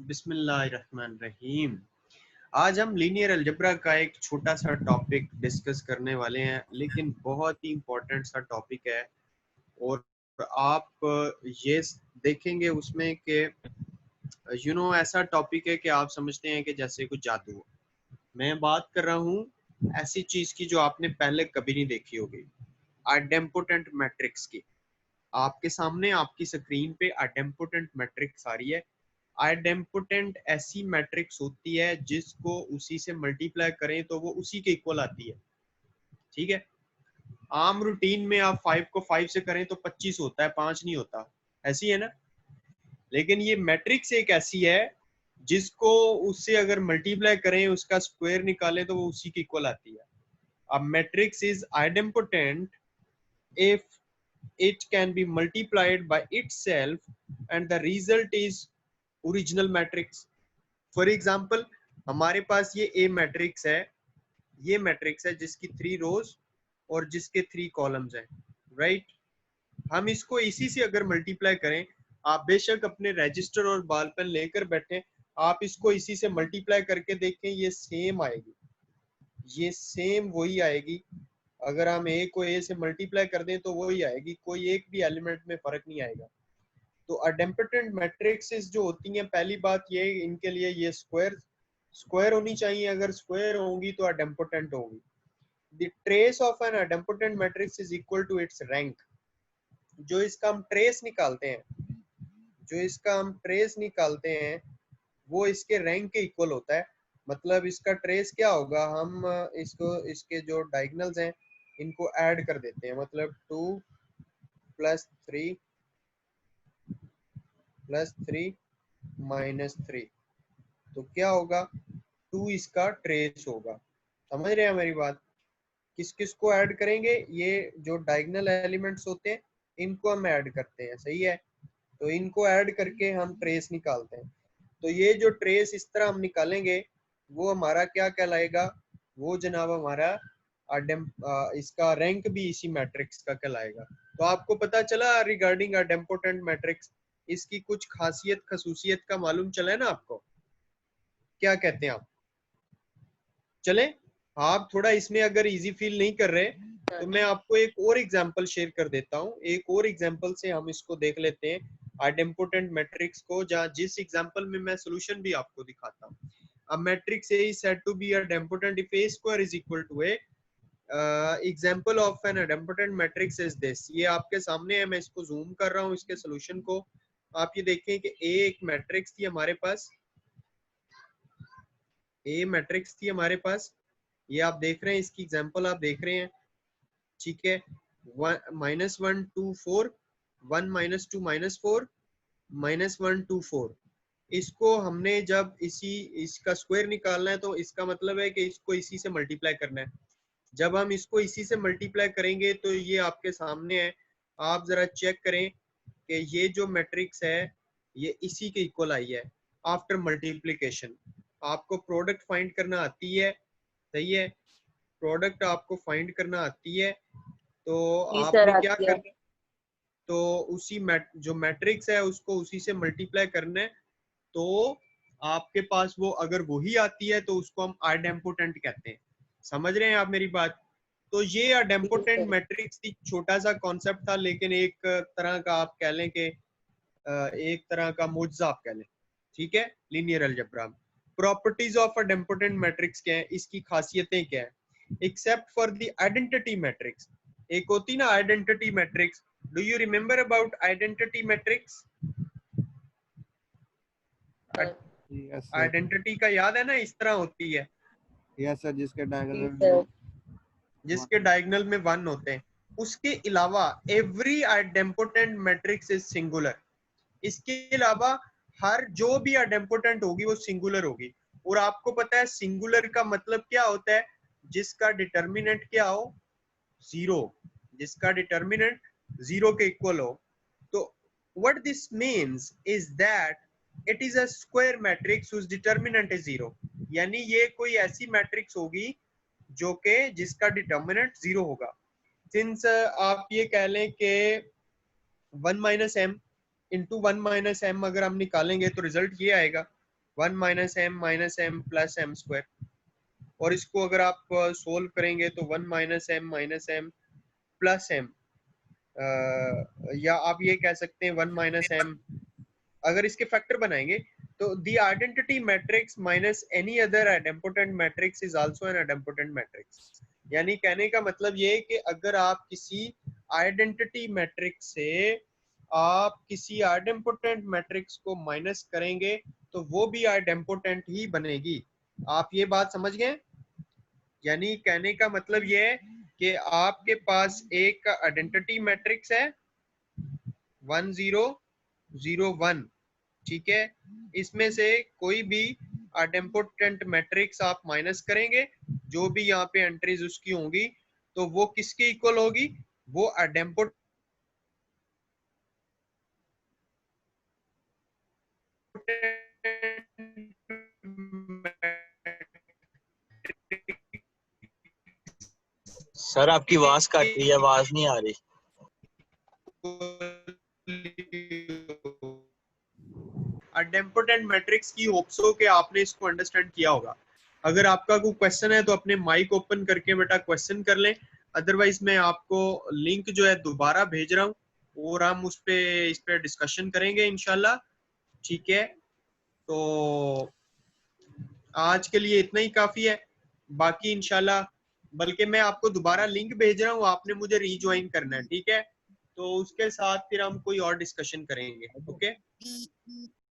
बिस्मिल्लाहिर्रहमानिर्रहीम। आज हम लीनियर अलजेब्रा का एक छोटा सा टॉपिक डिस्कस करने वाले हैं, लेकिन बहुत ही इम्पोर्टेंट सा टॉपिक है। और आप ये देखेंगे उसमें कि ऐसा टॉपिक है कि आप समझते हैं कि जैसे कुछ जादू हो। मैं बात कर रहा हूँ ऐसी चीज की जो आपने पहले कभी नहीं देखी होगी, आइडेम्पोटेंट मैट्रिक्स की। आपके सामने आपकी स्क्रीन पे आइडेम्पोटेंट मैट्रिक्स आ रही है। आइडेम्पोटेंट ऐसी मैट्रिक्स होती है जिसको उसी से मल्टीप्लाई करें तो वो उसी के इक्वल आती है। ठीक है, आम रूटीन में आप 5 को 5 से करें तो 25 होता है, 5 नहीं होता, ऐसी है ना। लेकिन ये मैट्रिक्स एक ऐसी है जिसको उससे अगर मल्टीप्लाई करें, उसका स्क्वायर निकालें तो वो उसी के इक्वल आती है। अब matrix is idempotent if it can be multiplied by itself and the result is original matrix. For example, हमारे पास ये A मैट्रिक्स है, ये मैट्रिक्स है जिसकी 3 रोज और जिसके 3 कॉलम्स हैं, राइट। हम इसको इसी से अगर मल्टीप्लाई करें, आप बेशक अपने रजिस्टर और बॉल पेन लेकर बैठे, आप इसको इसी से मल्टीप्लाई करके देखें, ये सेम आएगी, ये सेम वही आएगी। अगर हम ए को ए से मल्टीप्लाई कर दें तो वही आएगी, कोई एक भी एलिमेंट में फर्क नहीं आएगा। तो आइडेम्पोटेंट मैट्रिक्सेस जो होती हैं, पहली बात ये इनके लिए ये स्क्वायर होनी चाहिए। अगर स्क्वायर होंगी तो आइडेम्पोटेंट होगी। The trace of an idempotent matrix is equal to its rank. जो इसका हम ट्रेस निकालते हैं, जो इसका हम ट्रेस निकालते हैं वो इसके रैंक के इक्वल होता है। मतलब इसका ट्रेस क्या होगा, हम इसको इसके जो डायगोनल्स हैं इनको ऐड कर देते हैं। मतलब 2 + 3 + 3 - 3, तो क्या होगा, 2 इसका ट्रेस होगा। समझ रहे हैं मेरी बात। किस किस को ऐड करेंगे, ये जो डायगोनल एलिमेंट्स होते हैं इनको हम ऐड करते हैं, सही है। तो इनको ऐड करके हम ट्रेस निकालते हैं। तो ये जो ट्रेस इस तरह हम निकालेंगे वो हमारा क्या कहलाएगा, वो जनाब हमारा इसका रैंक भी इसी मैट्रिक्स का कहलाएगा। तो आपको पता चला रिगार्डिंग आइडेम्पोटेंट मैट्रिक्स, इसकी कुछ खासियत खसूसियत का मालूम चला है ना आपको, क्या कहते हैं आप? चले, आप थोड़ा इसमें अगर इजी फील नहीं कर रहे तो मैं आपको एक और एग्जांपल शेयर कर देता हूँ। एक और एग्जांपल से हम इसको देख लेते हैं आइडेम्पोटेंट मैट्रिक्स को, जहाँ जिस एग्जांपल में मैं सॉल्यूशन भी आपको दिखाता हूँ। A matrix A is said to be idempotent if A square is equal to A. Example of an idempotent matrix is this. ये आपके सामने है, मैं इसको जूम कर रहा हूँ इसके सॉल्यूशन को। आप ये देखें कि A एक मैट्रिक्स थी हमारे पास, A मैट्रिक्स थी हमारे पास, ये आप देख रहे हैं, इसकी एग्जांपल आप देख रहे हैं, ठीक है। -1 2 4 1 - 2 -4 -1 2 4। इसको हमने जब इसका स्क्वायर निकालना है तो इसका मतलब है कि इसको इसी से मल्टीप्लाई करना है। जब हम इसको इसी से मल्टीप्लाई करेंगे तो ये आपके सामने है, आप जरा चेक करें कि ये जो मैट्रिक्स है ये इसी के इक्वल आई है आफ्टर मल्टीप्लिकेशन। आपको प्रोडक्ट फाइंड करना आती है, सही है, प्रोडक्ट आपको फाइंड करना आती है। तो जी सर, आपने क्या आती है। करना है, तो उसी जो मैट्रिक्स है उसको उसी से मल्टीप्लाई करना है। तो आपके पास वो अगर वही आती है तो उसको हम आइडेम्पोटेंट कहते हैं। समझ रहे हैं आप मेरी बात। तो ये आइडेम्पोटेंट मैट्रिक्स की छोटा सा कॉन्सेप्ट था, लेकिन एक तरह का आप कह लें कि एक तरह का मुआवजा आप कह लें, ठीक है। Linear algebra properties of idempotent matrix क्या है, इसकी खासियतें क्या है, except for the identity matrix. एक होती ना identity matrix, do you remember about identity matrix? Yes sir, identity का याद है ना, इस तरह होती है। यस सर, जिसके जी डायगोनल सर। जिसके डायगोनल में 1 होते हैं। उसके अलावा every idempotent matrix is singular. इसके अलावा हर जो भी आइडेम्पोटेंट होगी वो सिंगुलर होगी। और आपको पता है सिंगुलर का मतलब क्या होता है, जिसका डिटर्मिनेंट क्या हो, 0, जिसका डिटर्मिनेंट 0 के इक्वल हो। तो what this means is that it is a square matrix whose determinant is 0। यानी ये कोई ऐसी मैट्रिक्स होगी जो के जिसका डिटर्मिनेंट 0 होगा। सिंस आप ये कह लें कि 1 - m × 1 - m अगर हम निकालेंगे तो रिजल्ट ये आएगा। 1 minus M plus M square, और इसको अगर आप सोल्व करेंगे तो 1 माइनस एम प्लस एम, या आप ये कह सकते हैं 1 माइनस एम, अगर इसके फैक्टर बनाएंगे तो the identity matrix minus any other idempotent matrix is also an idempotent matrix. यानी कहने का मतलब ये है कि अगर आप किसी आइडेंटिटी मैट्रिक्स से आप किसी आइडेम्पोटेंट मैट्रिक्स को माइनस करेंगे तो वो भी आइडेम्पोटेंट ही बनेगी। आप ये बात समझ गए? यानी कहने का मतलब ये है कि आपके पास एक आइडेंटिटी मैट्रिक्स है 1 0 0 1, ठीक है, इसमें से कोई भी आइडेम्पोटेंट मैट्रिक्स आप माइनस करेंगे, जो भी यहाँ पे एंट्रीज उसकी होंगी तो वो किसके इक्वल होगी? वो आइडेम्पोटेंट सर आपकी आवाज कट रही है, आवाज नहीं आ रही। आइडेम्पोटेंट मैट्रिक्स की होप्स हो कि आपने इसको अंडरस्टैंड किया होगा। अगर आपका कोई क्वेश्चन है तो अपने माइक ओपन करके बेटा क्वेश्चन कर लें, अदरवाइज मैं आपको लिंक जो है दोबारा भेज रहा हूँ और हम इस पे डिस्कशन करेंगे इंशाल्लाह, ठीक है। तो आज के लिए इतना ही काफी है, बाकी इंशाल्लाह, बल्कि मैं आपको दोबारा लिंक भेज रहा हूँ, आपने मुझे रीज्वाइन करना है, ठीक है। तो उसके साथ फिर हम कोई और डिस्कशन करेंगे, ओके।